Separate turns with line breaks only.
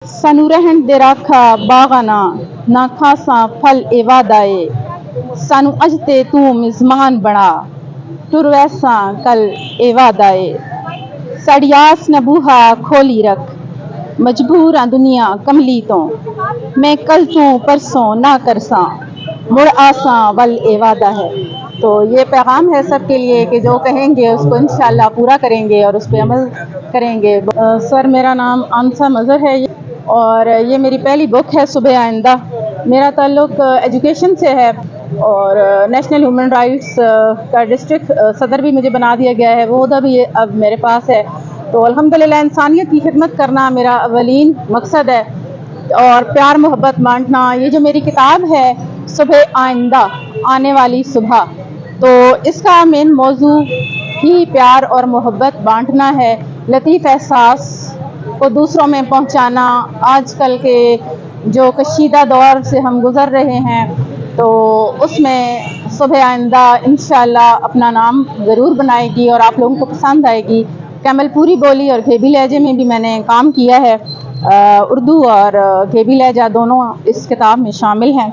سانو رہن دے راکھا باغانا نہ کھاساں پھل ایوا دائے سانو اج تے تو مزمان بنا ٹر ویساں کل ایوا دائے ساڑی آس نہ بوہا کھولی رکھ مجبور آں دنیا کملی تو میں کل تو پرسوں نہ کرساں مڑ آساں ول ایوا دا ہے۔ تو یہ پیغام ہے سب کے لیے کہ جو کہیں گے اس کو انشاءاللہ پورا کریں گے اور اس پہ عمل کریں گے۔ سر میرا نام آنسا مظہر ہے اور یہ میری پہلی بک ہے صبح آئندہ۔ میرا تعلق ایجوکیشن سے ہے اور نیشنل ہیومن رائٹس کا ڈسٹرکٹ صدر بھی مجھے بنا دیا گیا ہے، وہ عہدہ بھی اب میرے پاس ہے۔ تو الحمدللہ انسانیت کی خدمت کرنا میرا اولین مقصد ہے اور پیار محبت بانٹنا۔ یہ جو میری کتاب ہے صبح آئندہ آنے والی صبح، تو اس کا مین موضوع ہی پیار اور محبت بانٹنا ہے، لطیف احساس کو دوسروں میں پہنچانا۔ آج کل کے جو کشیدہ دور سے ہم گزر رہے ہیں تو اس میں صبح آئندہ انشاءاللہ اپنا نام ضرور بنائے گی اور آپ لوگوں کو پسند آئے گی۔ کیمل پوری بولی اور گھیبی لہجے میں بھی میں نے کام کیا ہے، اردو اور گھیبی لہجہ دونوں اس کتاب میں شامل ہیں۔